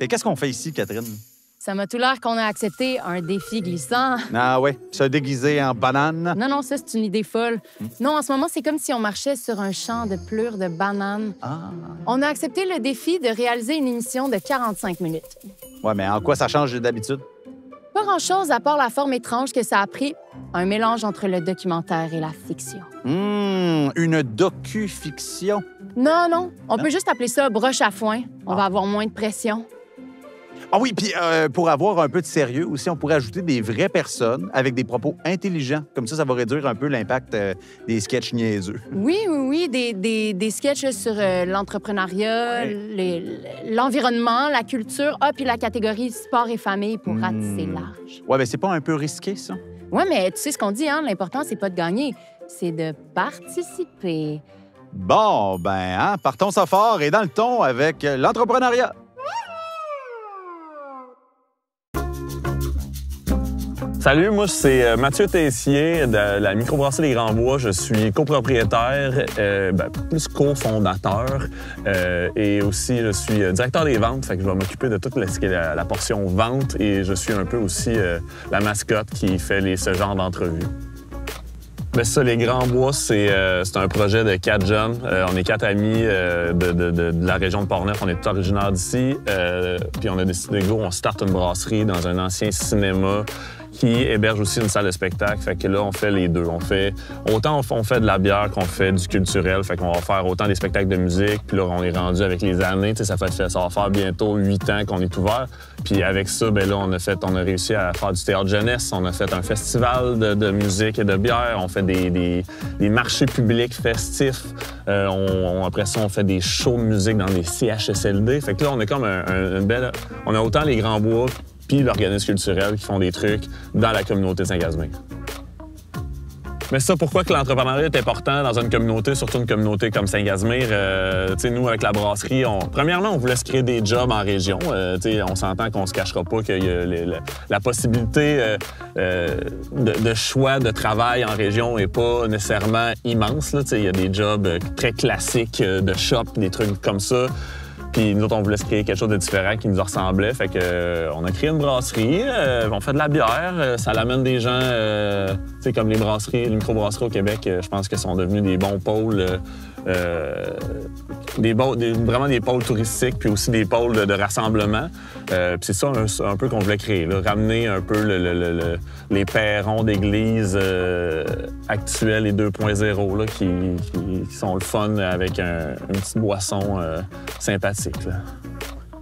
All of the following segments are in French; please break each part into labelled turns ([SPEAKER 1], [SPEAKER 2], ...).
[SPEAKER 1] Et qu'est-ce qu'on fait ici, Catherine?
[SPEAKER 2] Ça m'a tout l'air qu'on a accepté un défi glissant.
[SPEAKER 1] Ah ouais, se déguiser en banane.
[SPEAKER 2] Non, ça, c'est une idée folle. Non, en ce moment, c'est comme si on marchait sur un champ de plures de bananes.
[SPEAKER 1] Ah.
[SPEAKER 2] On a accepté le défi de réaliser une émission de 45 minutes.
[SPEAKER 1] Ouais, mais en quoi ça change d'habitude?
[SPEAKER 2] Pas grand-chose à part la forme étrange que ça a pris. Un mélange entre le documentaire et la fiction.
[SPEAKER 1] Une docu-fiction.
[SPEAKER 2] Non. On peut juste appeler ça broche à foin. On va avoir moins de pression.
[SPEAKER 1] Ah oui, puis pour avoir un peu de sérieux aussi, on pourrait ajouter des vraies personnes avec des propos intelligents. Comme ça va réduire un peu l'impact des sketchs niaiseux.
[SPEAKER 2] Oui, des sketchs sur l'entrepreneuriat, l'environnement, la culture, puis la catégorie sport et famille pour ratisser large.
[SPEAKER 1] Ouais, mais c'est pas un peu risqué, ça?
[SPEAKER 2] Ouais, mais tu sais ce qu'on dit, hein? L'important, c'est pas de gagner, c'est de participer.
[SPEAKER 1] Bon, partons ça fort et dans le ton avec l'entrepreneuriat.
[SPEAKER 3] Salut, moi, c'est Mathieu Tessier de la microbrasserie Les Grands Bois. Je suis copropriétaire, plus cofondateur et aussi je suis directeur des ventes. Fait que je vais m'occuper de toute la portion vente et je suis un peu aussi la mascotte qui fait ce genre d'entrevues. Ben ça, Les Grands Bois, c'est un projet de 4 jeunes. On est 4 amis de la région de Portneuf. On est tous originaires d'ici. Puis on a décidé, on starte une brasserie dans un ancien cinéma qui héberge aussi une salle de spectacle. Fait que là, on fait les deux. On fait de la bière qu'on fait du culturel. Fait qu'on va faire autant des spectacles de musique. Puis là, on est rendu avec les années. Ça va faire bientôt 8 ans qu'on est ouvert. Puis avec ça, ben là, on a réussi à faire du théâtre jeunesse. On a fait un festival de musique et de bière. On fait des marchés publics festifs. Après ça, on fait des shows de musique dans des CHSLD. Fait que là, on est comme on a autant les Grands Bois puis l'organisme culturel qui font des trucs dans la communauté de Saint-Casimir. Mais ça, pourquoi que l'entrepreneuriat est important dans une communauté, surtout une communauté comme Saint-Casimir? Nous, avec la brasserie, premièrement, on voulait se créer des jobs en région. On s'entend qu'on se cachera pas qu'il y a la possibilité de choix de travail en région n'est pas nécessairement immense. Il y a des jobs très classiques de shop, des trucs comme ça. Puis nous autres, on voulait se créer quelque chose de différent qui nous ressemblait. Fait que on a créé une brasserie, on fait de la bière, ça l'amène des gens, comme les microbrasseries au Québec, je pense que sont devenus des bons pôles, vraiment des pôles touristiques, puis aussi des pôles de rassemblement. Puis c'est ça un peu qu'on voulait créer, là, ramener un peu les perrons d'église actuels et 2.0 là, qui sont le fun avec une petite boisson sympathique. Là.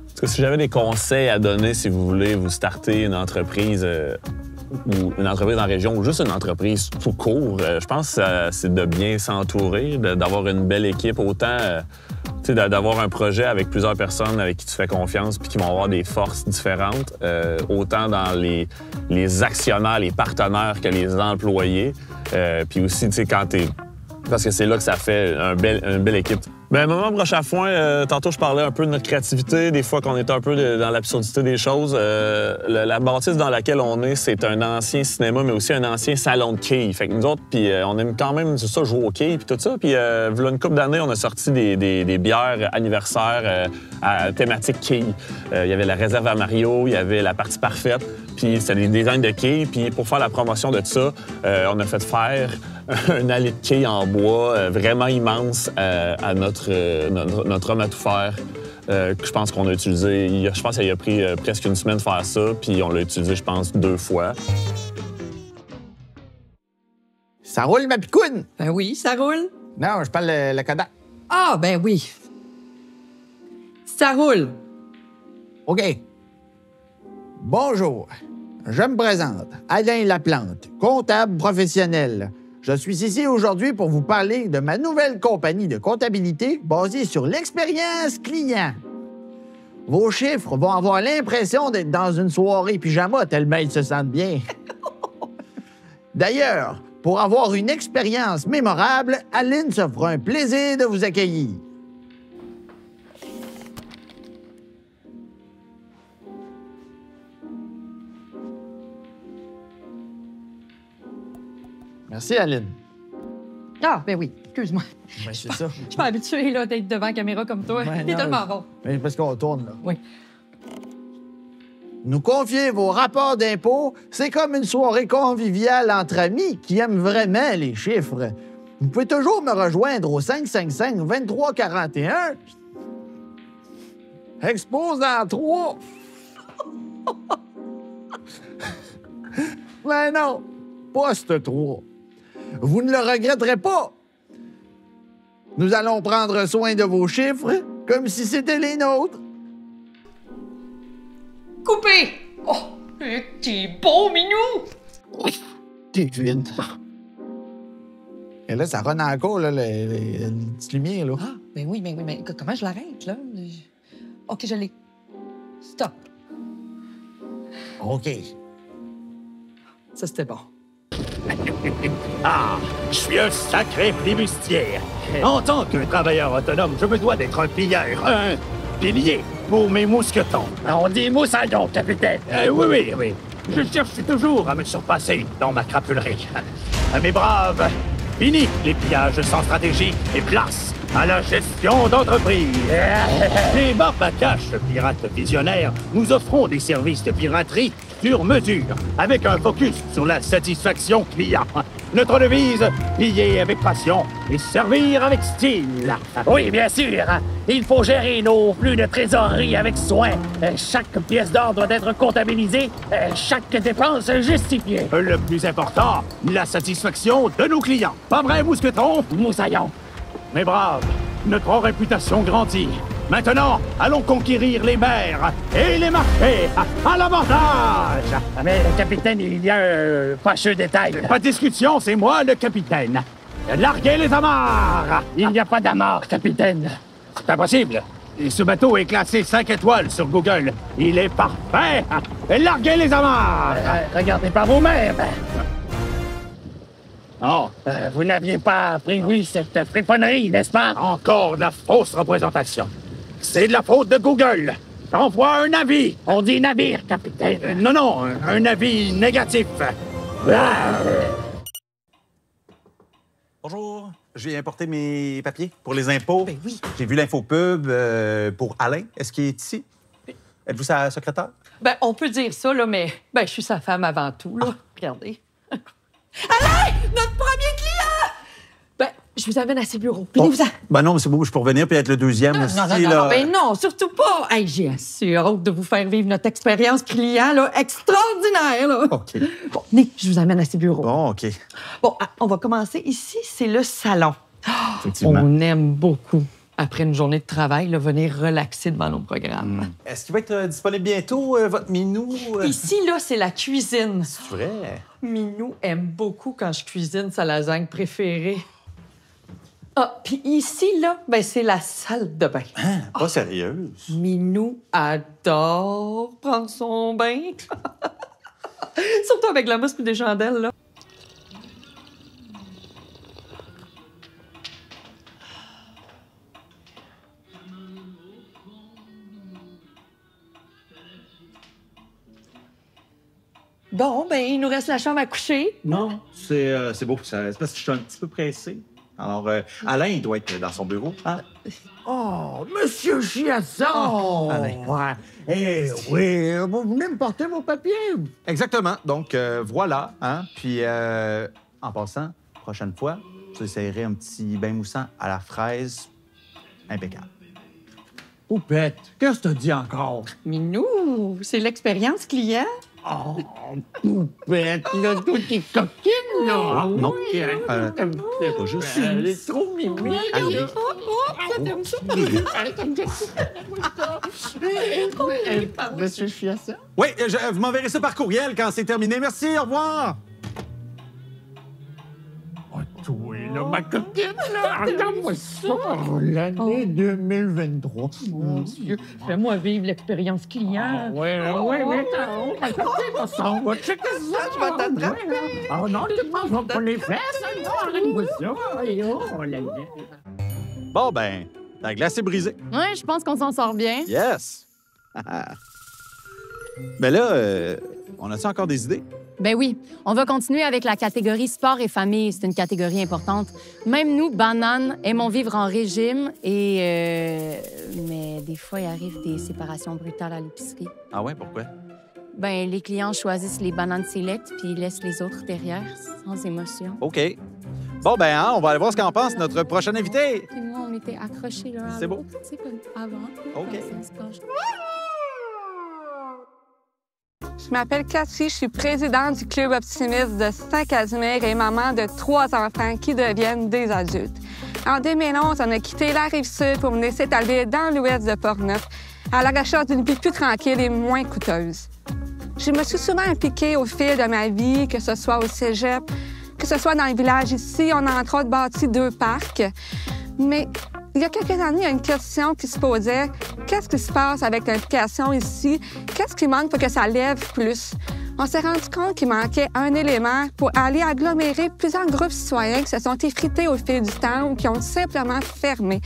[SPEAKER 3] Parce que si j'avais des conseils à donner, si vous voulez vous starter une entreprise ou une entreprise en région ou juste une entreprise tout court, je pense que c'est de bien s'entourer, d'avoir une belle équipe, autant d'avoir un projet avec plusieurs personnes avec qui tu fais confiance puis qui vont avoir des forces différentes, autant dans les actionnaires, les partenaires que les employés. Puis aussi, quand t'es... Parce que c'est là que ça fait une belle équipe. Bien, Moment broche à foin, tantôt je parlais un peu de notre créativité, des fois qu'on est un peu dans l'absurdité des choses. La bâtisse dans laquelle on est, c'est un ancien cinéma, mais aussi un ancien salon de quilles. Fait que nous autres, puis on aime quand même, c'est ça, jouer au quilles, puis tout ça. Puis voilà une couple d'années, on a sorti des bières anniversaires à thématique quilles. Il y avait la réserve à Mario, il y avait la partie parfaite, puis c'était des designs de quilles. Puis pour faire la promotion de ça, on a fait faire un allée de quilles en bois vraiment immense à notre homme à tout faire. Que je pense qu'on a utilisé. Je pense qu'il a pris presque une semaine de faire ça, puis on l'a utilisé, je pense, 2 fois.
[SPEAKER 4] Ça roule, ma picoune?
[SPEAKER 5] Ben oui, ça roule.
[SPEAKER 4] Non, je parle le Kodak.
[SPEAKER 5] Ah, ben oui. Ça roule.
[SPEAKER 4] OK. Bonjour. Je me présente, Alain Laplante, comptable professionnel. Je suis ici aujourd'hui pour vous parler de ma nouvelle compagnie de comptabilité basée sur l'expérience client. Vos chiffres vont avoir l'impression d'être dans une soirée pyjama tellement ils se sentent bien. D'ailleurs, pour avoir une expérience mémorable, Aline se fera un plaisir de vous accueillir. Merci, Aline.
[SPEAKER 5] Ah, ben oui, excuse-moi.
[SPEAKER 4] Ben, c'est ça.
[SPEAKER 5] Je suis pas habituée là, d'être devant la caméra comme toi.
[SPEAKER 4] Ouais,
[SPEAKER 5] T'es
[SPEAKER 4] non,
[SPEAKER 5] tellement bon.
[SPEAKER 4] Mais parce qu'on tourne, là.
[SPEAKER 5] Oui.
[SPEAKER 4] Nous confier vos rapports d'impôts, c'est comme une soirée conviviale entre amis qui aiment vraiment les chiffres. Vous pouvez toujours me rejoindre au 555-2341. Expose dans 3. Mais non, poste 3. Vous ne le regretterez pas. Nous allons prendre soin de vos chiffres comme si c'était les nôtres.
[SPEAKER 5] Coupé! Oh, t'es beau, Minou!
[SPEAKER 4] T'es vide. Et là, ça run encore, là, les petites lumières, là.
[SPEAKER 5] Ah, ben oui, mais comment je l'arrête, là? OK, je l'ai. Stop.
[SPEAKER 4] OK.
[SPEAKER 5] Ça, c'était bon.
[SPEAKER 6] Ah, je suis un sacré flibustier. En tant que travailleur autonome, je me dois d'être un pilleur, un pilier pour mes mousquetons. On dit moussaillon, capitaine. Oui. Je cherche toujours à me surpasser dans ma crapulerie. Mes braves, fini les pillages sans stratégie et place à la gestion d'entreprise. Les Barbe à Cash, pirates visionnaires, nous offrons des services de piraterie sur mesure, avec un focus sur la satisfaction client. Notre devise, piller avec passion et servir avec style. Oui, bien sûr. Il faut gérer nos flux de trésorerie avec soin. Chaque pièce d'or doit être comptabilisée, chaque dépense justifiée. Le plus important, la satisfaction de nos clients. Pas vrai, mousqueton? Moussaillon. Mes braves, notre réputation grandit. Maintenant, allons conquérir les mers et les marchés à l'avantage! Mais, capitaine, il y a un fâcheux détail. Pas de discussion, c'est moi le capitaine. Larguez les amarres! Il n'y a pas d'amarre, capitaine. C'est impossible. Ce bateau est classé 5 étoiles sur Google. Il est parfait! Larguez les amarres! Regardez par vous-même! Oh, vous n'aviez pas prévu cette friponnerie, n'est-ce pas? Encore de la fausse représentation. C'est de la faute de Google. J'envoie un avis. On dit navire, capitaine. Non, un avis négatif.
[SPEAKER 1] Bonjour. J'ai importé mes papiers pour les impôts.
[SPEAKER 5] Ben oui.
[SPEAKER 1] J'ai vu l'infopub pour Alain. Est-ce qu'il est ici? Êtes-vous sa secrétaire?
[SPEAKER 5] Ben, on peut dire ça, là, mais je suis sa femme avant tout, là. Regardez. Alain! Notre premier client! Ben, je vous amène à ses bureaux. Venez-vous-en.
[SPEAKER 1] Ben non, mais c'est beau, je peux revenir puis être le deuxième aussi.
[SPEAKER 5] Non, ben non, surtout pas. Hey, j'ai assez hâte de vous faire vivre notre expérience client, là, extraordinaire, là.
[SPEAKER 1] OK.
[SPEAKER 5] Bon, venez, je vous amène à ses bureaux.
[SPEAKER 1] Bon, OK.
[SPEAKER 5] Bon, on va commencer ici, c'est le salon.
[SPEAKER 1] Effectivement.
[SPEAKER 5] On aime beaucoup, après une journée de travail, là, venir relaxer devant nos programmes.
[SPEAKER 1] Est-ce qu'il va être disponible bientôt, votre Minou?
[SPEAKER 5] Ici, là, c'est la cuisine.
[SPEAKER 1] C'est vrai?
[SPEAKER 5] Minou aime beaucoup quand je cuisine sa lasagne préférée. Ah, puis ici, là, ben, c'est la salle de bain.
[SPEAKER 1] Hein, pas sérieuse.
[SPEAKER 5] Minou adore prendre son bain. Surtout avec la mousse et des chandelles, là. Bon, ben, il nous reste la chambre à coucher.
[SPEAKER 1] Non, c'est beau. C'est parce que je suis un petit peu pressé. Alors, Alain, il doit être dans son bureau. Ah.
[SPEAKER 4] Oh, Monsieur Chiasson!
[SPEAKER 1] Alain.
[SPEAKER 4] Eh oui, vous venez me porter vos papiers?
[SPEAKER 1] Exactement. Donc, voilà. Hein? Puis, en passant, prochaine fois, j'essaierai un petit bain moussant à la fraise impeccable.
[SPEAKER 4] Poupette, qu'est-ce que t'as dit encore?
[SPEAKER 5] Minou, c'est l'expérience client.
[SPEAKER 4] Oh, Poupette, là, tout est coquine, là!
[SPEAKER 1] Non.
[SPEAKER 4] Pas juste elle est trop mimi. Monsieur Chiasson?
[SPEAKER 1] Oui, vous m'enverrez ça par courriel quand c'est terminé. Merci, au revoir.
[SPEAKER 4] Oh, toi, là, ma copine, là, regarde-moi ça! L'année 2023.
[SPEAKER 5] Mon Dieu, fais-moi vivre l'expérience client.
[SPEAKER 4] Ouais, ma copine, on va checker ça, je vais t'attraper. Oh non, tu ne mangeras pas les fesses, non, arrête-moi ça. Oh, là, là.
[SPEAKER 1] Bon, ben, la glace est brisée.
[SPEAKER 2] Ouais, je pense qu'on s'en sort bien.
[SPEAKER 1] Yes! Mais là, on a-tu encore des idées?
[SPEAKER 2] Ben oui, on va continuer avec la catégorie sport et famille. C'est une catégorie importante. Même nous, bananes, aimons vivre en régime et... mais des fois, il arrive des séparations brutales à l'épicerie.
[SPEAKER 1] Ah ouais, pourquoi?
[SPEAKER 2] Ben, les clients choisissent les bananes select puis ils laissent les autres derrière, sans émotion.
[SPEAKER 1] OK. Bon, ben, hein, on va aller voir ce qu'en pense notre prochain invité.
[SPEAKER 2] Puis moi, on était accrochés là.
[SPEAKER 1] C'est beau.
[SPEAKER 2] Tu sais, comme avant.
[SPEAKER 1] OK.
[SPEAKER 2] quand ça se passe.
[SPEAKER 7] Je m'appelle Cathy, je suis présidente du Club Optimiste de Saint-Casimir et maman de 3 enfants qui deviennent des adultes. En 2011, on a quitté la Rive-Sud pour venir s'établir dans l'ouest de Portneuf, à la recherche d'une vie plus tranquille et moins coûteuse. Je me suis souvent impliquée au fil de ma vie, que ce soit au cégep, que ce soit dans le village ici. On a entre autres bâti 2 parcs. Mais il y a quelques années, il y a une question qui se posait. Qu'est-ce qui se passe avec l'implication ici? Qu'est-ce qui manque pour que ça lève plus? On s'est rendu compte qu'il manquait un élément pour aller agglomérer plusieurs groupes citoyens qui se sont effrités au fil du temps ou qui ont simplement fermé.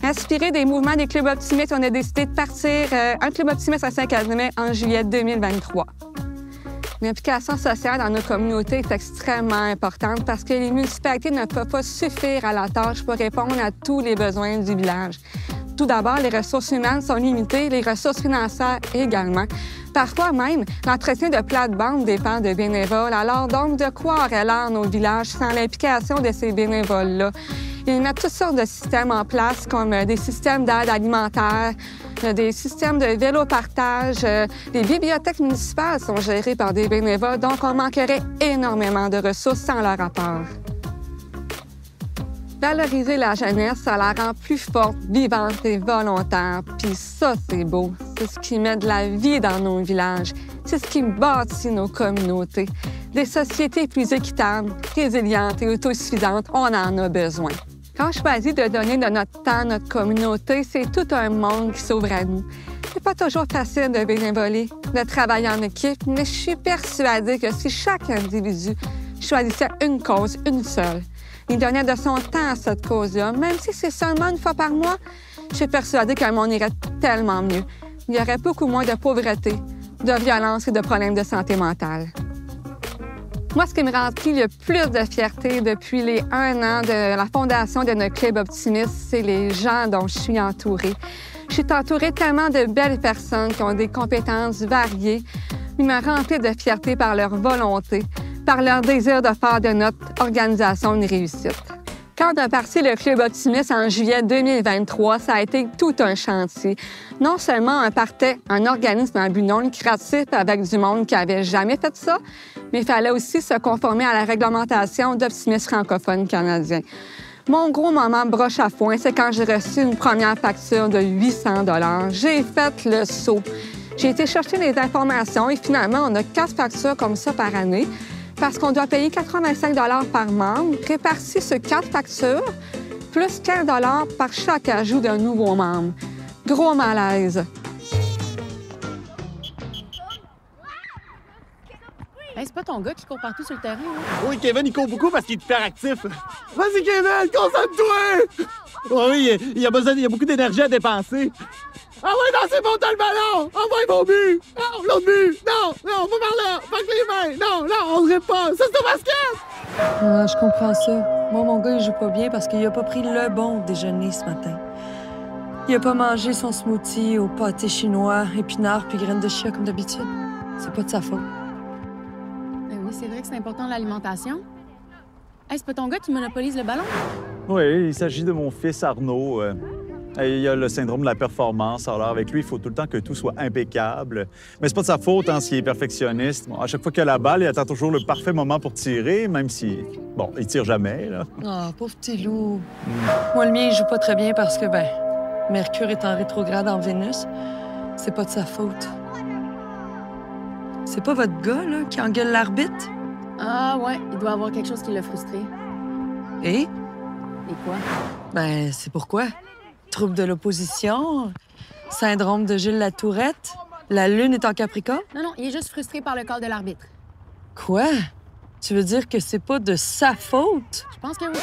[SPEAKER 7] Inspiré des mouvements des clubs optimistes, on a décidé de partir un club optimiste à Saint-Casimir en juillet 2023. L'implication sociale dans nos communautés est extrêmement importante parce que les municipalités ne peuvent pas suffire à la tâche pour répondre à tous les besoins du village. Tout d'abord, les ressources humaines sont limitées, les ressources financières également. Parfois même, l'entretien de plates-bandes dépend de bénévoles. Alors donc, de quoi aurait l'air nos villages sans l'implication de ces bénévoles-là? Ils mettent toutes sortes de systèmes en place, comme des systèmes d'aide alimentaire, des systèmes de vélo-partage. Les bibliothèques municipales sont gérées par des bénévoles, donc on manquerait énormément de ressources sans leur apport. Valoriser la jeunesse, ça la rend plus forte, vivante et volontaire. Puis ça, c'est beau. C'est ce qui met de la vie dans nos villages. C'est ce qui bâtit nos communautés. Des sociétés plus équitables, résilientes et autosuffisantes, on en a besoin. Quand je choisis de donner de notre temps à notre communauté, c'est tout un monde qui s'ouvre à nous. C'est pas toujours facile de bénévoler, de travailler en équipe, mais je suis persuadée que si chaque individu choisissait une cause, une seule, il donnait de son temps à cette cause-là, même si c'est seulement une fois par mois, je suis persuadée que le monde irait tellement mieux. Il y aurait beaucoup moins de pauvreté, de violence et de problèmes de santé mentale. Moi, ce qui me remplit le plus de fierté depuis les 1 an de la fondation de notre Club Optimiste, c'est les gens dont je suis entourée. Je suis entourée tellement de belles personnes qui ont des compétences variées. Ils me remplissent de fierté par leur volonté, par leur désir de faire de notre organisation une réussite. Quand on a parti le Club Optimiste en juillet 2023, ça a été tout un chantier. Non seulement on partait un organisme à but non lucratif avec du monde qui n'avait jamais fait ça, mais il fallait aussi se conformer à la réglementation d'optimistes francophones canadiens. Mon gros moment broche à foin, c'est quand j'ai reçu une première facture de 800 $. J'ai fait le saut. J'ai été chercher les informations et finalement, on a 4 factures comme ça par année, parce qu'on doit payer 85 $ par membre, répartis sur 4 factures, plus 15 $ par chaque ajout d'un nouveau membre. Gros malaise.
[SPEAKER 2] Hey, c'est pas ton gars qui court partout sur le terrain, là?
[SPEAKER 6] Oui, Kevin, il court beaucoup parce qu'il est hyper actif. Vas-y, Kevin, concentre-toi! Oui, il y a beaucoup d'énergie à dépenser. Ah oui, non, c'est bon, t'as le ballon! Envoie mon but! Non, l'autre but! Non, non, pas par là! Pas avec les mains! Non, non, on dirait pas! Ça, c'est au basket!
[SPEAKER 5] Ah, je comprends ça. Moi, mon gars, il joue pas bien parce qu'il a pas pris le bon déjeuner ce matin. Il a pas mangé son smoothie au pâté chinois, épinards puis graines de chia comme d'habitude. C'est pas de sa faute.
[SPEAKER 2] Ben oui, c'est vrai que c'est important l'alimentation. Hey, c'est pas ton gars qui monopolise le ballon?
[SPEAKER 1] Oui, il s'agit de mon fils Arnaud. Il a le syndrome de la performance. Alors, avec lui, il faut tout le temps que tout soit impeccable. Mais c'est pas de sa faute, hein, s'il est perfectionniste. Bon, à chaque fois qu'il a la balle, il attend toujours le parfait moment pour tirer, même si... Bon, il tire jamais, là.
[SPEAKER 5] Ah, pauvre petit loup. Moi, le mien, il joue pas très bien parce que, Mercure est en rétrograde en Vénus. C'est pas de sa faute. C'est pas votre gars, là, qui engueule l'arbitre?
[SPEAKER 2] Ah ouais, il doit avoir quelque chose qui l'a frustré.
[SPEAKER 5] Et?
[SPEAKER 2] Et quoi?
[SPEAKER 5] C'est pourquoi? Trouble de l'opposition, syndrome de Gilles Latourette, la lune est en Capricorne?
[SPEAKER 2] Non, il est juste frustré par le call de l'arbitre.
[SPEAKER 5] Quoi? Tu veux dire que c'est pas de sa faute?
[SPEAKER 2] Je pense que oui.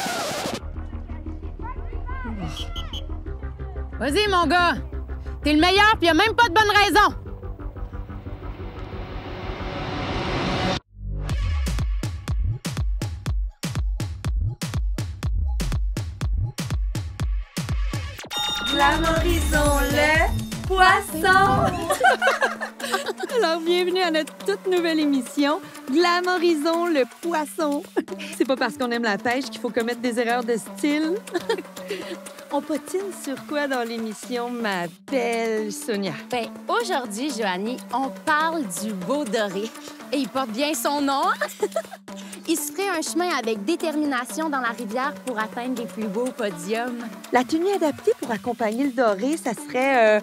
[SPEAKER 2] Vas-y, mon gars! T'es le meilleur, puis y a même pas de bonne raison!
[SPEAKER 8] Glamorisons le poisson!
[SPEAKER 5] Alors, bienvenue à notre toute nouvelle émission, Glamorisons le poisson. C'est pas parce qu'on aime la pêche qu'il faut commettre des erreurs de style. On patine sur quoi dans l'émission, ma belle Sonia?
[SPEAKER 2] Ben, aujourd'hui, Joanie, on parle du veau doré. Et il porte bien son nom. Il se ferait un chemin avec détermination dans la rivière pour atteindre les plus beaux podiums.
[SPEAKER 5] La tenue adaptée pour accompagner le doré, ça serait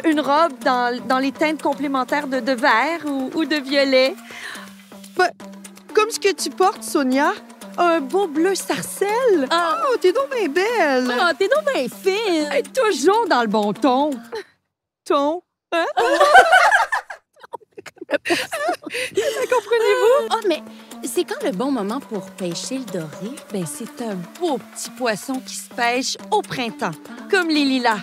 [SPEAKER 5] une robe dans les teintes complémentaires de vert ou de violet. Comme ce que tu portes, Sonia. Un beau bleu sarcelle. Oh, t'es donc bien belle.
[SPEAKER 2] Oh, t'es donc bien fine.
[SPEAKER 5] Hey, toujours dans le bon ton. Ton? Hein? Comprenez-vous?
[SPEAKER 2] Oh, mais c'est quand le bon moment pour pêcher le doré?
[SPEAKER 5] Ben, c'est un beau petit poisson qui se pêche au printemps, comme les lilas.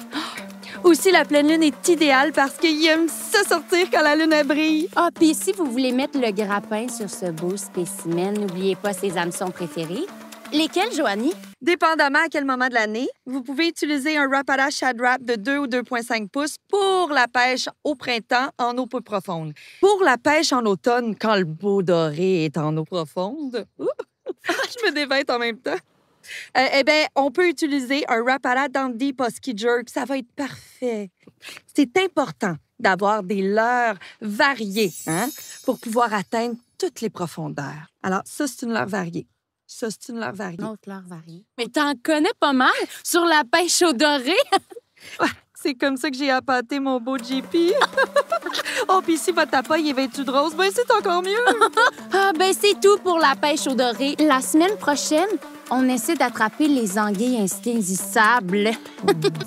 [SPEAKER 5] Aussi, la pleine lune est idéale parce qu'il aime ça sortir quand la lune elle brille.
[SPEAKER 2] Ah, puis si vous voulez mettre le grappin sur ce beau spécimen, n'oubliez pas ses hameçons préférés. Lesquels, Joanie?
[SPEAKER 5] Dépendamment à quel moment de l'année, vous pouvez utiliser un Rapala Shad Wrap de 2 ou 2,5 pouces pour la pêche au printemps en eau peu profonde. Pour la pêche en automne, quand le beau doré est en eau profonde, je me dévête en même temps. Eh bien, on peut utiliser un Rapala Dandy Posky Jerk. Ça va être parfait. C'est important d'avoir des leurres variées pour pouvoir atteindre toutes les profondeurs. Alors, ça, c'est une leurre variée. Ça, c'est une leurre variée.
[SPEAKER 2] Une autre leurre variée. Mais t'en connais pas mal sur la pêche au doré.
[SPEAKER 5] Ouais, c'est comme ça que j'ai appâté mon beau JP. Oh, puis si votre tapaille est vêtue de rose, ben c'est encore mieux.
[SPEAKER 2] Ah, ben c'est tout pour la pêche au doré. La semaine prochaine, on essaie d'attraper les anguilles insaisissables.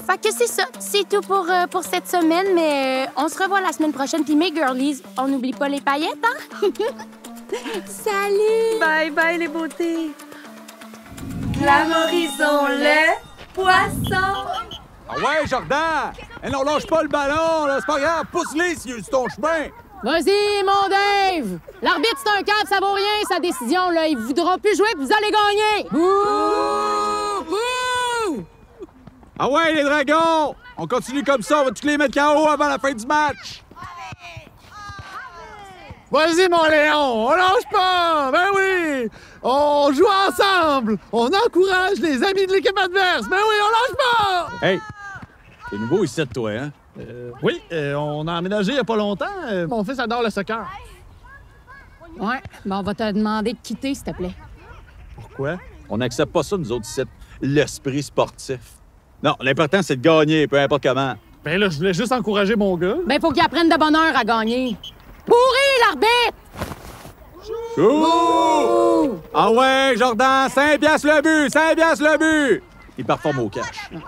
[SPEAKER 2] Fait que c'est ça. C'est tout pour cette semaine, mais on se revoit la semaine prochaine. Puis mes girlies, on n'oublie pas les paillettes, hein? Salut!
[SPEAKER 5] Bye bye, les beautés! Glamorisons le poisson!
[SPEAKER 1] Ah ouais, Jordan! Eh non, lâche pas le ballon, là, c'est pas grave, pousse-les s'il est sur ton chemin!
[SPEAKER 2] Vas-y, mon Dave! L'arbitre, c'est un câble, ça vaut rien, sa décision, là. Il voudra plus jouer, puis vous allez gagner! Bouh! Bouh!
[SPEAKER 1] Ah ouais, les dragons! On continue comme ça, on va tous les mettre KO avant la fin du match!
[SPEAKER 8] Vas-y, mon Léon, on lâche pas! Ben oui! On joue ensemble! On encourage les amis de l'équipe adverse! Ben oui, on lâche pas!
[SPEAKER 1] Hey! C'est nouveau ici de toi, hein?
[SPEAKER 8] Oui, on a emménagé il y a pas longtemps. Mon fils adore le soccer.
[SPEAKER 2] Ouais, ben on va te demander de quitter, s'il te plaît.
[SPEAKER 1] Pourquoi? On n'accepte pas ça, nous autres, ici, l'esprit sportif. Non, l'important, c'est de gagner, peu importe comment.
[SPEAKER 8] Ben là, je voulais juste encourager mon gars.
[SPEAKER 2] Ben, faut qu'il apprenne de bonne heure à gagner. Pourri, l'arbitre!
[SPEAKER 1] Ouh! Ah ouais, Jordan, 5 piastres le but, 5 piastres le but! Il performe au cash. Ouais.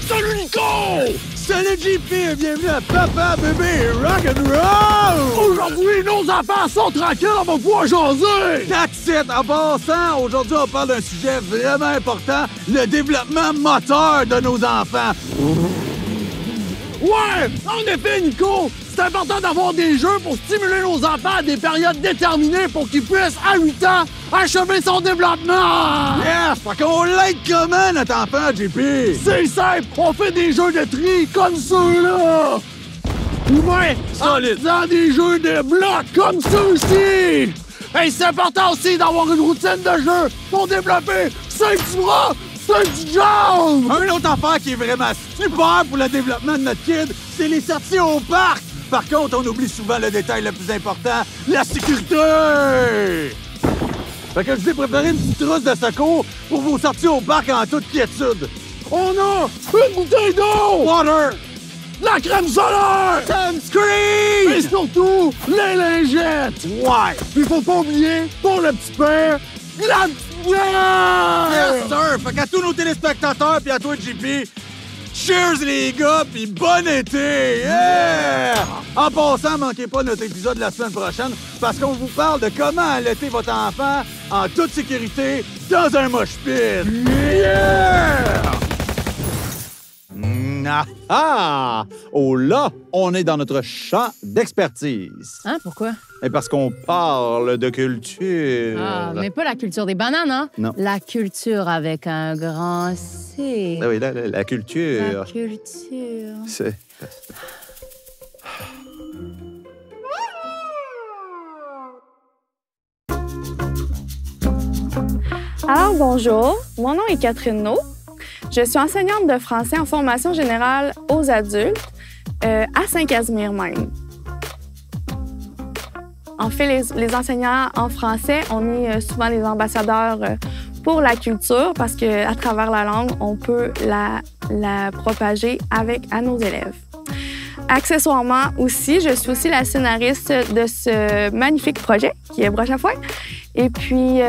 [SPEAKER 8] Salut Nico! Salut JP, bienvenue à Papa Bébé Rock'n'Roll! Aujourd'hui, nos enfants sont tranquilles, on va pouvoir jaser!
[SPEAKER 1] That's it! En passant, aujourd'hui, on parle d'un sujet vraiment important, le développement moteur de nos enfants.
[SPEAKER 8] Ouais! En effet, Nico, c'est important d'avoir des jeux pour stimuler nos enfants à des périodes déterminées pour qu'ils puissent, à 8 ans, achever son développement!
[SPEAKER 1] Yes! Fait qu'on l'aide comment, notre enfant, JP?
[SPEAKER 8] C'est simple! On fait des jeux de tri comme ceux-là! Ou bien, en faisant des jeux de blocs comme ceux-ci! Hey, c'est important aussi d'avoir une routine de jeu pour développer 5 bras, 5 jambes!
[SPEAKER 1] Un autre affaire qui est vraiment super pour le développement de notre kid, c'est les sorties au parc! Par contre, on oublie souvent le détail le plus important, la sécurité! Fait que je vous ai préparé une petite trousse de secours pour vos sorties au parc en toute quiétude.
[SPEAKER 8] On a une bouteille d'eau!
[SPEAKER 1] Water!
[SPEAKER 8] La crème solaire!
[SPEAKER 1] Sunscreen!
[SPEAKER 8] Et surtout, les lingettes!
[SPEAKER 1] Ouais!
[SPEAKER 8] Puis faut pas oublier, pour le petit père, la petite bière!
[SPEAKER 1] Yes, sir! Fait qu'à tous nos téléspectateurs puis à toi, JP, cheers les gars, puis bon été! Yeah! En passant, manquez pas notre épisode la semaine prochaine parce qu'on vous parle de comment allaiter votre enfant en toute sécurité dans un mosh pit. Yeah! Ah! Oh là, on est dans notre champ d'expertise.
[SPEAKER 2] Hein, pourquoi?
[SPEAKER 1] Et parce qu'on parle de culture.
[SPEAKER 2] Ah, mais pas la culture des bananes, hein?
[SPEAKER 1] Non.
[SPEAKER 2] La culture avec un grand C.
[SPEAKER 1] Ah oui, la culture.
[SPEAKER 2] La culture.
[SPEAKER 1] C'est...
[SPEAKER 9] Alors, bonjour. Mon nom est Catherine No. Je suis enseignante de français en formation générale aux adultes à Saint-Casimir même. En fait, les enseignants en français, on est souvent des ambassadeurs pour la culture parce qu'à travers la langue, on peut la propager à nos élèves. Accessoirement aussi, je suis aussi la scénariste de ce magnifique projet qui est Broche à foin. Et puis,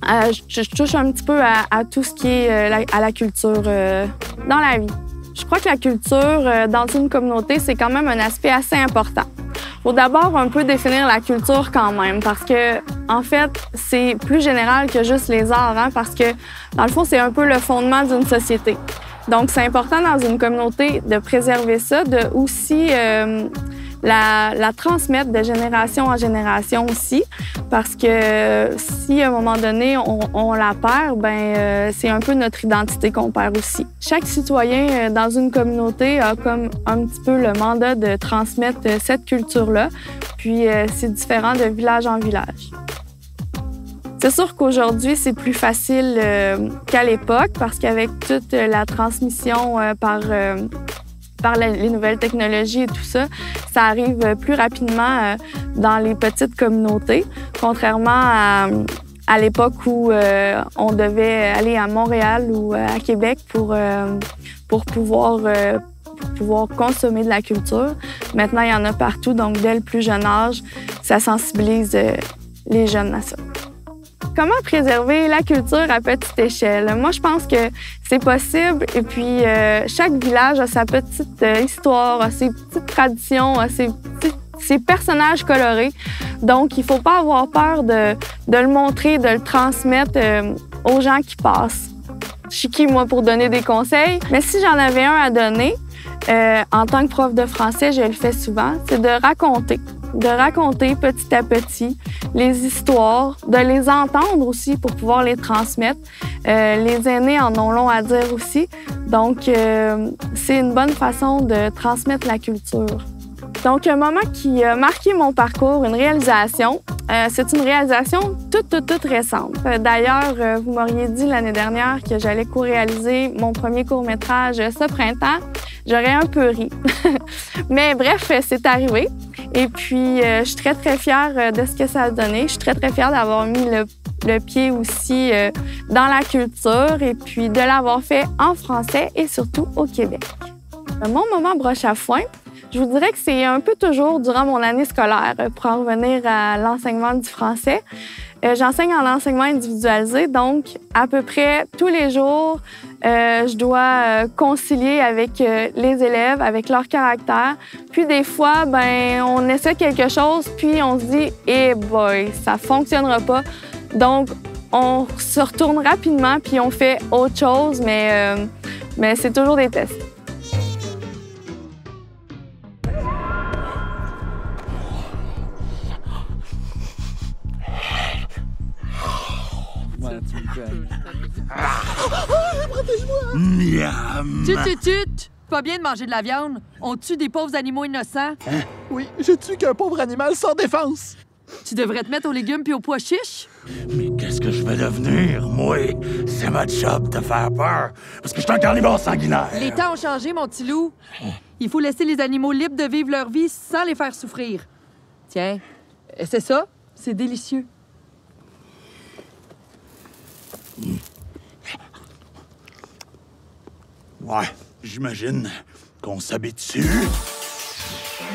[SPEAKER 9] je touche un petit peu à tout ce qui est à la culture dans la vie. Je crois que la culture dans une communauté, c'est quand même un aspect assez important. Il faut d'abord un peu définir la culture quand même, parce que en fait, c'est plus général que juste les arts, hein, parce que dans le fond, c'est un peu le fondement d'une société. Donc, c'est important dans une communauté de préserver ça, de aussi la transmettre de génération en génération aussi, parce que si à un moment donné on la perd, ben c'est un peu notre identité qu'on perd aussi. Chaque citoyen dans une communauté a comme un petit peu le mandat de transmettre cette culture-là, puis c'est différent de village en village. C'est sûr qu'aujourd'hui, c'est plus facile qu'à l'époque parce qu'avec toute la transmission par les nouvelles technologies et tout ça, ça arrive plus rapidement dans les petites communautés, contrairement à l'époque où on devait aller à Montréal ou à Québec pour pouvoir consommer de la culture. Maintenant, il y en a partout, donc dès le plus jeune âge, ça sensibilise les jeunes à ça. Comment préserver la culture à petite échelle? Moi, je pense que c'est possible. Et puis, chaque village a sa petite histoire, a ses petites traditions, a ses personnages colorés. Donc, il ne faut pas avoir peur de le montrer, de le transmettre aux gens qui passent. Je suis qui, moi, pour donner des conseils? Mais si j'en avais un à donner, en tant que prof de français, je le fais souvent, c'est de raconter petit à petit les histoires, de les entendre aussi pour pouvoir les transmettre. Les aînés en ont long à dire aussi. Donc, c'est une bonne façon de transmettre la culture. Donc, un moment qui a marqué mon parcours, une réalisation, c'est une réalisation toute récente. D'ailleurs, vous m'auriez dit l'année dernière que j'allais co-réaliser mon premier court-métrage ce printemps. J'aurais un peu ri. Mais bref, c'est arrivé. Et puis, je suis très fière de ce que ça a donné. Je suis très fière d'avoir mis le pied aussi dans la culture et puis de l'avoir fait en français et surtout au Québec. Mon moment broche à foin, je vous dirais que c'est un peu toujours durant mon année scolaire pour en revenir à l'enseignement du français. J'enseigne en enseignement individualisé, donc à peu près tous les jours, je dois concilier avec les élèves, avec leur caractère. Puis des fois, ben, on essaie quelque chose, puis on se dit « Eh boy, ça fonctionnera pas ». Donc, on se retourne rapidement, puis on fait autre chose, mais c'est toujours des tests.
[SPEAKER 8] Miam!
[SPEAKER 5] Tut! Pas bien de manger de la viande. On tue des pauvres animaux innocents.
[SPEAKER 8] Hein? Oui, je tue qu'un pauvre animal sans défense.
[SPEAKER 5] Tu devrais te mettre aux légumes puis aux pois chiches.
[SPEAKER 8] Mais qu'est-ce que je vais devenir, moi? C'est ma job de faire peur, parce que je suis un carnivore sanguinaire.
[SPEAKER 5] Les temps ont changé, mon petit loup. Il faut laisser les animaux libres de vivre leur vie sans les faire souffrir. Tiens, c'est ça? C'est délicieux.
[SPEAKER 8] Ouais, j'imagine qu'on s'habitue.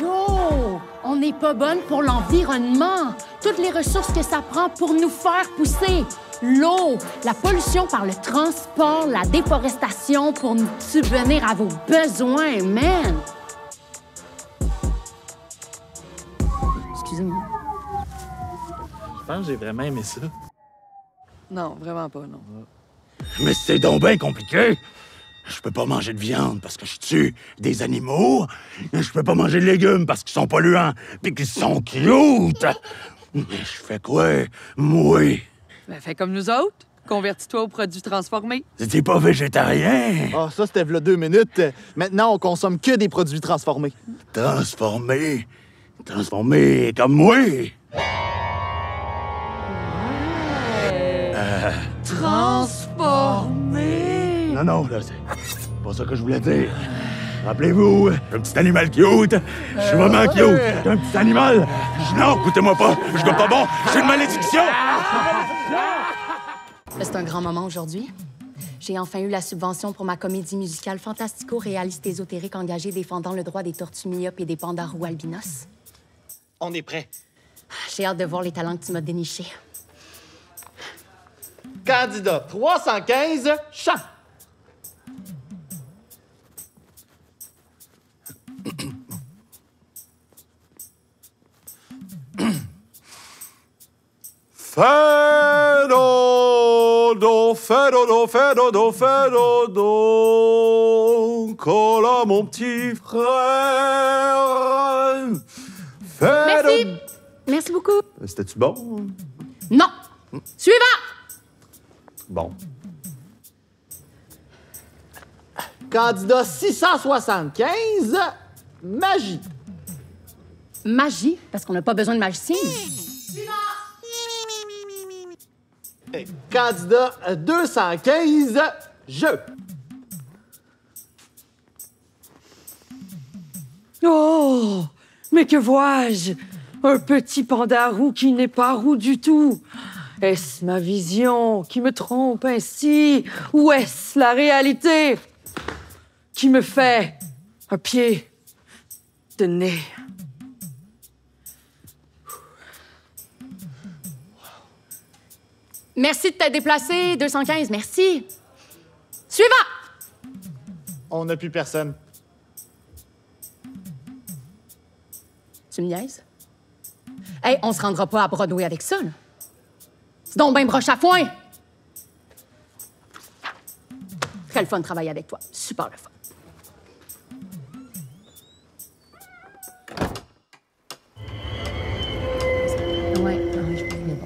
[SPEAKER 2] Yo! On n'est pas bonne pour l'environnement. Toutes les ressources que ça prend pour nous faire pousser. L'eau, la pollution par le transport, la déforestation pour nous subvenir à vos besoins, man! Excusez-moi.
[SPEAKER 1] Je pense que j'ai vraiment aimé ça.
[SPEAKER 5] Non, vraiment pas, non.
[SPEAKER 8] Mais c'est donc bien compliqué.
[SPEAKER 6] Je peux pas manger de viande parce que je tue des animaux. Je peux pas manger de légumes parce qu'ils sont polluants puis qu'ils sont cute. Mais je fais quoi, moi?
[SPEAKER 5] Ben, fais comme nous autres. Convertis-toi aux produits transformés.
[SPEAKER 6] T'es pas végétarien?
[SPEAKER 10] Ah, ça, c'était v'là 2 minutes. Maintenant, on consomme que des produits transformés.
[SPEAKER 6] Transformé? Transformé comme moi?
[SPEAKER 5] Transformé!
[SPEAKER 6] Non, là, c'est pas ça que je voulais dire. Rappelez-vous, un petit animal cute. Je suis vraiment cute. Un petit animal. Non, écoutez-moi pas. Je goûte pas bon. J'ai une malédiction.
[SPEAKER 2] C'est un grand moment aujourd'hui. J'ai enfin eu la subvention pour ma comédie musicale fantastico-réaliste ésotérique engagée défendant le droit des tortues myopes et des pandas roux albinos.
[SPEAKER 10] On est prêt.
[SPEAKER 2] J'ai hâte de voir les talents que tu m'as dénichés.
[SPEAKER 10] Candidat 315, chant.
[SPEAKER 1] Fais-do-do, colla mon petit frère.
[SPEAKER 2] Merci! Merci beaucoup.
[SPEAKER 1] C'était-tu bon?
[SPEAKER 2] Non! Suivant!
[SPEAKER 1] Bon.
[SPEAKER 10] Candidat 675, magie.
[SPEAKER 2] Magie, parce qu'on n'a pas besoin de magicien.
[SPEAKER 10] Candidat 215, jeu.
[SPEAKER 5] Oh! Mais que vois-je? Un petit panda roux qui n'est pas roux du tout. Est-ce ma vision qui me trompe ainsi? Ou est-ce la réalité qui me fait un pied de nez?
[SPEAKER 2] Merci de t'être déplacé, 215, merci. Suivant!
[SPEAKER 10] On n'a plus personne.
[SPEAKER 2] Tu me niaises? Hey, on se rendra pas à Broadway avec ça, là. C'est donc ben broche à foin! Très le fun de travailler avec toi. Super le fun. Ouais, je pense que bon.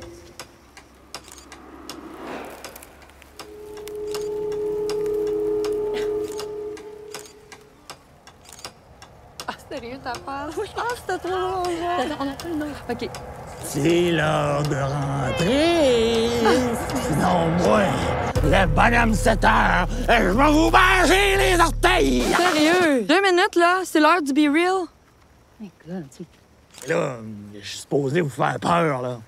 [SPEAKER 5] Ah, sérieux, ta part? Oui. Ah, c'était trop long.
[SPEAKER 2] On a pas le nom.
[SPEAKER 5] OK.
[SPEAKER 6] C'est l'heure de rentrer. Sinon, moi, le bonhomme 7 heures, je vais vous manger les orteils.
[SPEAKER 5] Sérieux? 2 minutes, là. C'est l'heure du Be Real.
[SPEAKER 6] Là, je suis supposé vous faire peur, là.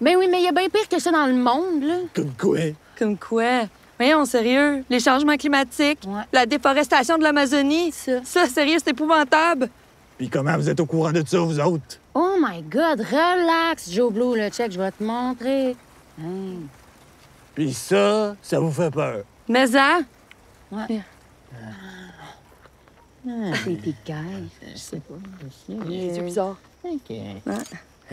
[SPEAKER 2] Ben oui, mais il y a bien pire que ça dans le monde, là.
[SPEAKER 6] Comme quoi?
[SPEAKER 5] Comme quoi? Voyons, sérieux. Les changements climatiques,
[SPEAKER 2] Ouais.
[SPEAKER 5] la déforestation de l'Amazonie. Ça, sérieux, c'est épouvantable.
[SPEAKER 6] Puis comment vous êtes au courant de ça, vous autres?
[SPEAKER 2] Oh my God, relax, Joe Blue, le check, je vais te montrer. Hein.
[SPEAKER 6] Puis ça vous fait peur.
[SPEAKER 5] Mais ça?
[SPEAKER 2] Ouais. C'est piquant. Je sais pas.
[SPEAKER 5] C'est bizarre.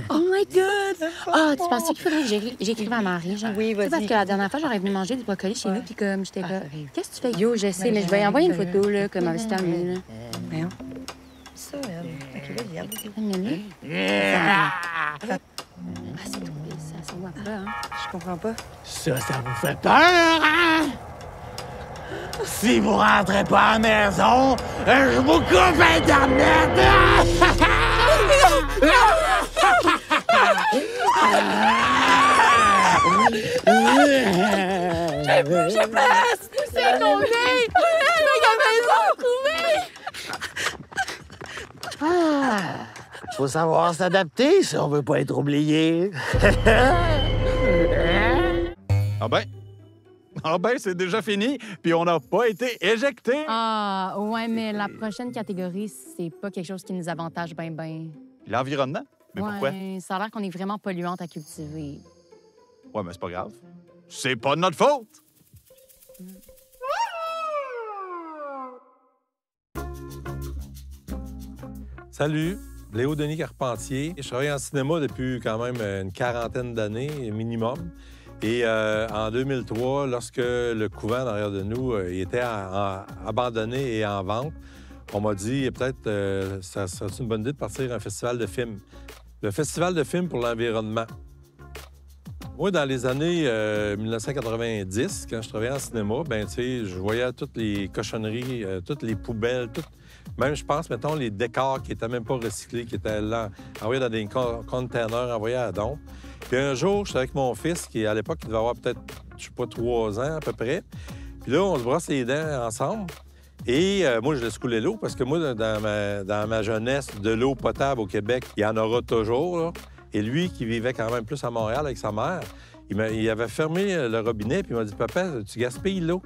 [SPEAKER 2] Oh my God! Ah, tu pensais qu'il faudrait que j'écrive à Marie, genre?
[SPEAKER 5] Oui, vas-y.
[SPEAKER 2] C'est parce que la dernière fois, j'aurais venu manger du brocoli chez nous, puis comme j'étais là. Qu'est-ce que tu fais? Yo, je sais, mais je vais envoyer une photo, là, comme avec cette amie, là.
[SPEAKER 5] Voyons.
[SPEAKER 2] Ça, Amélie? Ah, c'est trop pire, ça voit pas, hein?
[SPEAKER 5] Je comprends pas.
[SPEAKER 6] Ça vous fait peur, hein? Si vous rentrez pas à la maison, je vous coupe Internet!
[SPEAKER 5] J'ai presque poussé mon nez! La maison couvée!
[SPEAKER 6] Faut savoir s'adapter si on veut pas être oublié.
[SPEAKER 1] Ah ben, c'est déjà fini, puis on n'a pas été éjectés.
[SPEAKER 2] Ah, ouais, mais la prochaine catégorie, c'est pas quelque chose qui nous avantage ben.
[SPEAKER 1] L'environnement? Mais pourquoi?
[SPEAKER 2] Ouais, ça a l'air qu'on est vraiment polluante à cultiver.
[SPEAKER 1] Ouais, mais c'est pas grave. C'est pas de notre faute!
[SPEAKER 11] Salut, Léo Denis Carpentier. Je travaille en cinéma depuis quand même une quarantaine d'années minimum. Et en 2003, lorsque le couvent derrière de nous il était abandonné et en vente, on m'a dit peut-être ça serait une bonne idée de partir un festival de films. Le festival de films pour l'environnement. Moi, dans les années 1990, quand je travaillais en cinéma, ben tu sais, je voyais toutes les cochonneries, toutes les poubelles, même, je pense, mettons, les décors qui n'étaient même pas recyclés, qui étaient là, envoyés dans des containers, envoyés à Dompe. Puis un jour, j'étais avec mon fils, qui, à l'époque, il devait avoir peut-être, je sais pas, 3 ans à peu près. Puis là, on se brosse les dents ensemble. Et moi, je laisse couler l'eau, parce que moi, dans ma jeunesse, de l'eau potable au Québec, il y en aura toujours, là. Et lui, qui vivait quand même plus à Montréal avec sa mère, il avait fermé le robinet, puis il m'a dit « Papa, tu gaspilles l'eau. »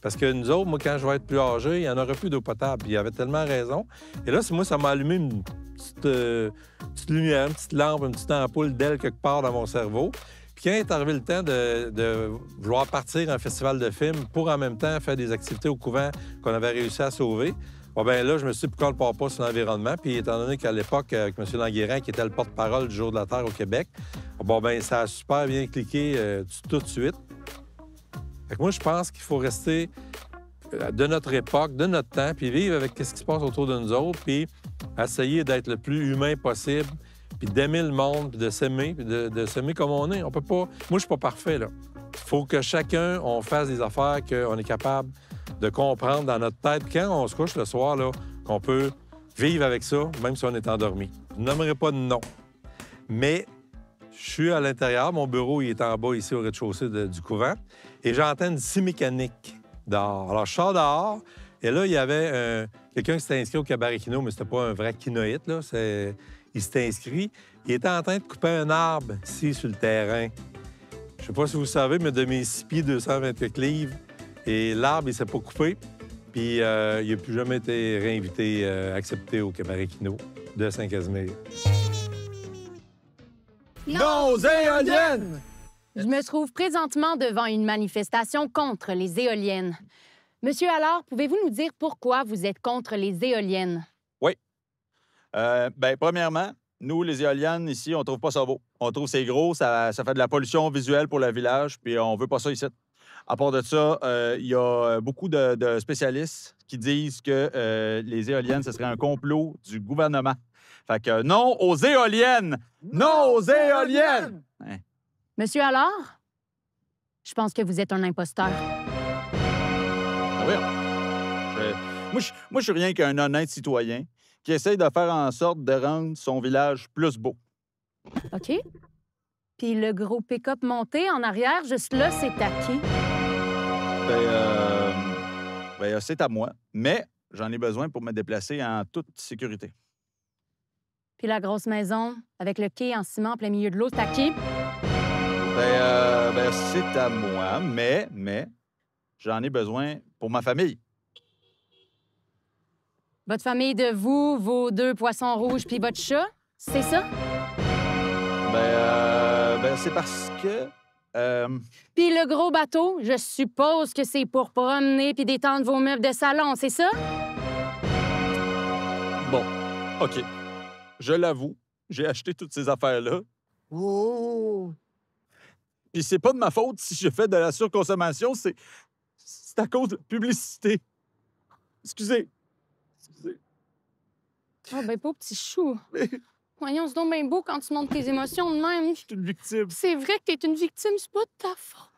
[SPEAKER 11] Parce que nous autres, moi, quand je vais être plus âgé, il n'y en aura plus d'eau potable. Puis il avait tellement raison. Et là, moi, ça m'a allumé une petite lumière, une petite lampe, une petite ampoule d'aile quelque part dans mon cerveau. Puis quand est arrivé le temps de vouloir partir à un festival de films pour en même temps faire des activités au couvent qu'on avait réussi à sauver, bon, ben là, je me suis dit pourquoi on ne part pas sur l'environnement. Puis étant donné qu'à l'époque, avec M. Languérin, qui était le porte-parole du Jour de la Terre au Québec, bon, ben ça a super bien cliqué tout de suite. Fait que moi, je pense qu'il faut rester de notre époque, de notre temps, puis vivre avec ce qui se passe autour de nous autres, puis essayer d'être le plus humain possible, puis d'aimer le monde, puis de s'aimer, puis de s'aimer comme on est. On peut pas... Moi, je suis pas parfait, là. Il faut que chacun, on fasse des affaires qu'on est capable de comprendre dans notre tête. Puis quand on se couche le soir, là, qu'on peut vivre avec ça, même si on est endormi. Je n'aimerais pas de nom. Mais je suis à l'intérieur. Mon bureau, il est en bas, ici, au rez-de-chaussée du couvent. Et j'entends une scie mécanique dehors. Alors, je sors dehors. Et là, il y avait quelqu'un qui s'était inscrit au cabaret Kino, mais c'était pas un vrai kinoïte, là. Il s'était inscrit. Il était en train de couper un arbre ici, sur le terrain. Je sais pas si vous savez, mais de mes 6 pieds, 228 livres, et l'arbre, il s'est pas coupé. Puis il n'a plus jamais été réinvité, accepté au cabaret Kino de Saint-Casimir.
[SPEAKER 8] Nos éoliennes!
[SPEAKER 2] Je me trouve présentement devant une manifestation contre les éoliennes. Monsieur Allard, pouvez-vous nous dire pourquoi vous êtes contre les éoliennes?
[SPEAKER 1] Oui. Bien, premièrement, nous, les éoliennes, ici, on trouve pas ça beau. On trouve que c'est gros, ça fait de la pollution visuelle pour le village, puis on veut pas ça ici. À part de ça, il y a beaucoup de spécialistes qui disent que les éoliennes, ce serait un complot du gouvernement. Fait que non aux éoliennes! Non aux éoliennes! Ouais.
[SPEAKER 2] Monsieur Allard, je pense que vous êtes un imposteur.
[SPEAKER 1] Ah oui. Moi, je suis rien qu'un honnête citoyen qui essaye de faire en sorte de rendre son village plus beau.
[SPEAKER 2] OK. Puis le gros pick-up monté en arrière, juste là, c'est à qui?
[SPEAKER 1] C'est à moi, mais j'en ai besoin pour me déplacer en toute sécurité.
[SPEAKER 2] Puis la grosse maison, avec le quai en ciment en plein milieu de l'eau, c'est à qui?
[SPEAKER 1] C'est à moi, mais j'en ai besoin pour ma famille.
[SPEAKER 2] Votre famille de vous, vos 2 poissons rouges puis votre chat, c'est ça?
[SPEAKER 1] C'est parce que...
[SPEAKER 2] Puis le gros bateau, je suppose que c'est pour promener puis détendre vos meubles de salon, c'est ça?
[SPEAKER 1] Bon, OK. Je l'avoue, j'ai acheté toutes ces affaires-là.
[SPEAKER 8] Oh!
[SPEAKER 1] Puis c'est pas de ma faute si je fais de la surconsommation, c'est à cause de la publicité. Excusez.
[SPEAKER 2] Oh, ben, pauvre petit chou. Voyons, c'est donc bien beau quand tu montres tes émotions de même.
[SPEAKER 1] Je suis une victime.
[SPEAKER 2] C'est vrai que t'es une victime, c'est pas de ta faute.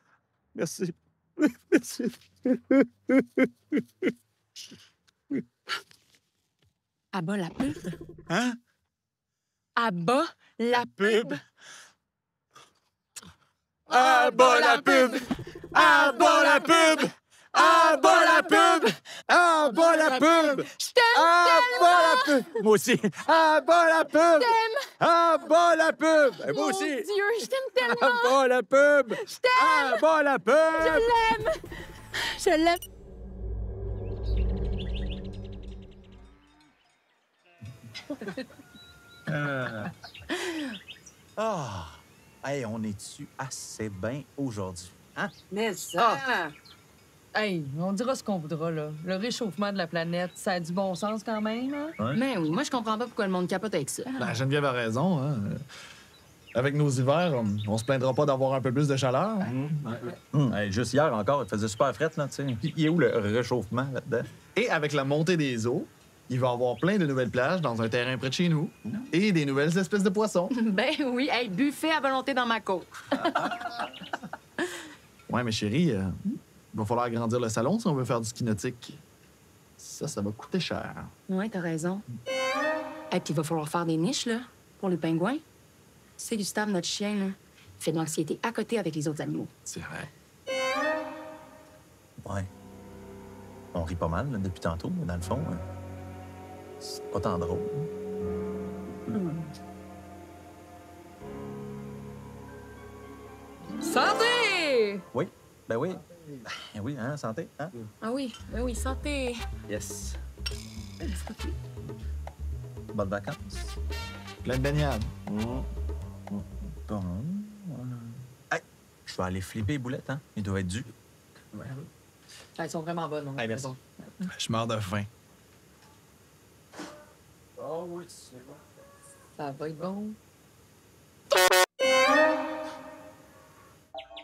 [SPEAKER 1] Merci. Merci.
[SPEAKER 2] À bas la pub.
[SPEAKER 1] Hein?
[SPEAKER 2] À bas la pub.
[SPEAKER 8] À bas la pub! À bas la pub! À bas la pub! À bas la pub!
[SPEAKER 2] Je t'aime
[SPEAKER 8] À bas la pub!
[SPEAKER 1] Moi aussi.
[SPEAKER 8] À bas la pub!
[SPEAKER 2] tellement!
[SPEAKER 8] À bas la pub! Moi
[SPEAKER 2] Mon
[SPEAKER 8] aussi!
[SPEAKER 2] Dieu, je t'aime
[SPEAKER 8] À
[SPEAKER 2] tellement!
[SPEAKER 8] bas la pub!
[SPEAKER 2] Je t'aime!
[SPEAKER 8] À bas la pub!
[SPEAKER 2] Je l'aime! Je l'aime!
[SPEAKER 1] Hey, on est-tu assez bien aujourd'hui? Hein?
[SPEAKER 5] Mais ça! Hey, on dira ce qu'on voudra, là. Le réchauffement de la planète, ça a du bon sens quand même, hein?
[SPEAKER 12] Mais oui, moi, je comprends pas pourquoi le monde capote avec ça.
[SPEAKER 10] Ben, Geneviève a raison. Hein. Avec nos hivers, on se plaindra pas d'avoir un peu plus de chaleur.
[SPEAKER 1] Hey, juste hier encore, il faisait super fret, là, tu sais. Puis, il est où le réchauffement là-dedans?
[SPEAKER 10] Et avec la montée des eaux, il va y avoir plein de nouvelles plages dans un terrain près de chez nous. Et des nouvelles espèces de poissons.
[SPEAKER 2] Ben oui, hey, buffet à volonté dans ma cour.
[SPEAKER 10] Ouais, mais chérie, il va falloir agrandir le salon si on veut faire du ski nautique. Ça va coûter cher.
[SPEAKER 2] Ouais, t'as raison. Et puis il va falloir faire des niches, là, pour les pingouins. Tu sais, Gustave, notre chien, là, il fait de l'anxiété à côté avec les autres animaux.
[SPEAKER 10] C'est vrai.
[SPEAKER 1] Ouais. On rit pas mal là, depuis tantôt, mais dans le fond, c'est pas tant drôle.
[SPEAKER 5] Santé!
[SPEAKER 1] Oui, ben oui. Ben oui, hein, santé, hein?
[SPEAKER 2] Ah oui, ben oui, santé.
[SPEAKER 1] Yes. Bonnes vacances.
[SPEAKER 10] Plein de baignades.
[SPEAKER 1] Bon. Hey, je vais aller flipper les boulettes, hein? Ils doivent être dus.
[SPEAKER 5] Elles sont vraiment bonnes.
[SPEAKER 1] Hey, merci.
[SPEAKER 10] Je meurs de faim.
[SPEAKER 5] Oh oui, c'est bon. Ça va être bon.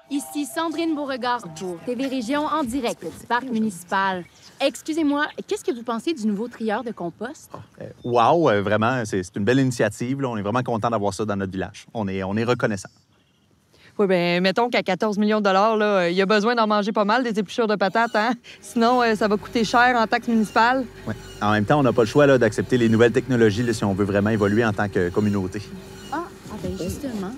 [SPEAKER 2] Ici Sandrine Beauregard pour TV Région en direct du parc municipal. Excusez-moi, qu'est-ce que vous pensez du nouveau trieur de compost?
[SPEAKER 1] Wow, vraiment, c'est une belle initiative. Là. On est vraiment content d'avoir ça dans notre village. On est reconnaissant.
[SPEAKER 5] Oui, bien, mettons qu'à 14 millions de dollars, là, il y a besoin d'en manger pas mal, des épluchures de patates, hein? Sinon, ça va coûter cher en taxes municipales.
[SPEAKER 1] Ouais. En même temps, on n'a pas le choix d'accepter les nouvelles technologies là, si on veut vraiment évoluer en tant que communauté.
[SPEAKER 2] Ah ben justement.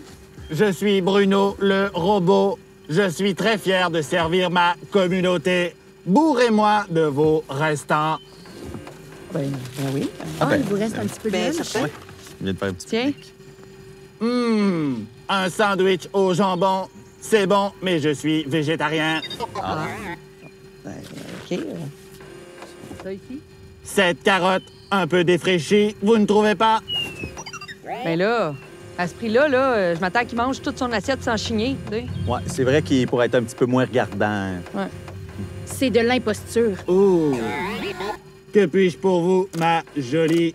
[SPEAKER 6] Je suis Bruno, le robot. Je suis très fier de servir ma communauté. Bourrez-moi de vos restants.
[SPEAKER 5] Ben oui.
[SPEAKER 2] Il vous reste un petit peu de lunch.
[SPEAKER 1] Ouais. Je viens de faire un petit
[SPEAKER 5] Tiens.
[SPEAKER 6] Un sandwich au jambon. C'est bon, mais je suis végétarien.
[SPEAKER 5] OK. Ça ici?
[SPEAKER 6] Cette carotte un peu défraîchie, vous ne trouvez pas?
[SPEAKER 5] Ben là, à ce prix-là, là, je m'attends qu'il mange toute son assiette sans chigner, tu sais.
[SPEAKER 1] Ouais, c'est vrai qu'il pourrait être un petit peu moins regardant.
[SPEAKER 5] Ouais.
[SPEAKER 2] C'est de l'imposture.
[SPEAKER 6] Ouh. Que puis-je pour vous, ma jolie?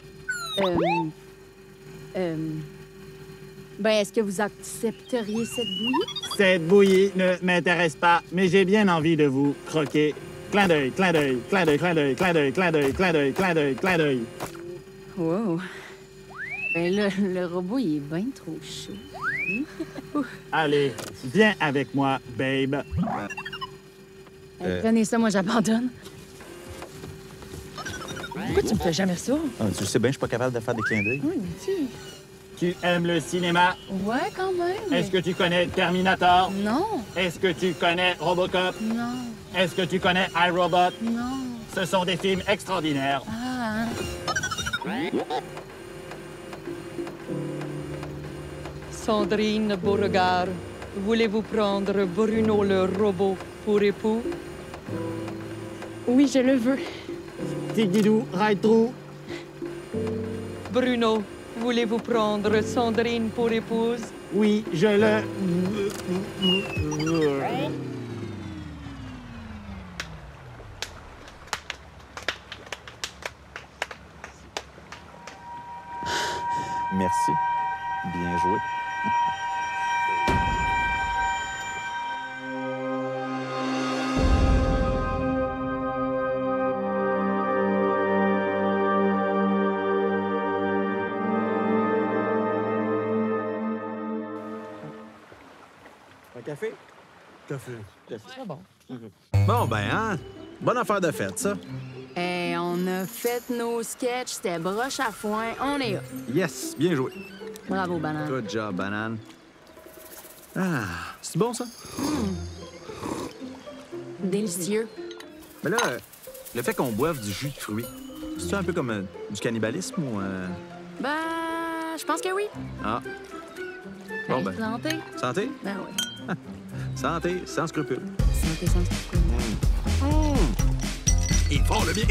[SPEAKER 2] Ben, est-ce que vous accepteriez cette bouillie?
[SPEAKER 6] Cette bouillie ne m'intéresse pas, mais j'ai bien envie de vous croquer. Clin d'œil, clin d'œil, clin d'œil, clin d'œil, clin d'œil, clin d'œil, clin d'œil, clin d'œil, clin d'œil.
[SPEAKER 2] Wow. Ben là, le robot, il est bien trop chaud.
[SPEAKER 6] Allez, viens avec moi, babe.
[SPEAKER 2] Prenez ça, moi, j'abandonne. Pourquoi tu me fais jamais ça?
[SPEAKER 1] Ah, tu sais bien, je suis pas capable de faire des clins d'œil.
[SPEAKER 2] Oui, tu...
[SPEAKER 6] Tu aimes le cinéma?
[SPEAKER 2] Ouais, quand même.
[SPEAKER 6] Est-ce que tu connais Terminator?
[SPEAKER 2] Non.
[SPEAKER 6] Est-ce que tu connais Robocop?
[SPEAKER 2] Non.
[SPEAKER 6] Est-ce que tu connais iRobot?
[SPEAKER 2] Non.
[SPEAKER 6] Ce sont des films extraordinaires.
[SPEAKER 2] Ah, hein.
[SPEAKER 5] Sandrine Beauregard, voulez-vous prendre Bruno le robot pour époux?
[SPEAKER 2] Oui, je le veux.
[SPEAKER 6] Tigidou, ride-trou.
[SPEAKER 5] Bruno, voulez-vous prendre Sandrine pour épouse?
[SPEAKER 6] Oui, je le...
[SPEAKER 1] Merci. Bien joué.
[SPEAKER 10] Un café?
[SPEAKER 11] Café.
[SPEAKER 5] C'est bon.
[SPEAKER 10] Bon, ben, hein? Bonne affaire de fête, ça.
[SPEAKER 2] Hey, on a fait nos sketchs, c'était broche à foin, on est là.
[SPEAKER 10] Yes, bien joué.
[SPEAKER 2] Bravo, banane.
[SPEAKER 10] Good job, banane. Ah, c'est bon, ça?
[SPEAKER 2] Délicieux.
[SPEAKER 10] Mais là, le fait qu'on boive du jus de fruits, c'est un peu comme du cannibalisme ou...
[SPEAKER 2] Ben, je pense que oui.
[SPEAKER 10] Ah. Bon,
[SPEAKER 2] Hey,
[SPEAKER 10] ben,
[SPEAKER 2] santé.
[SPEAKER 10] santé?
[SPEAKER 2] Ben oui.
[SPEAKER 10] Santé, sans scrupules.
[SPEAKER 2] Santé sans scrupule.
[SPEAKER 10] Ils font le bien.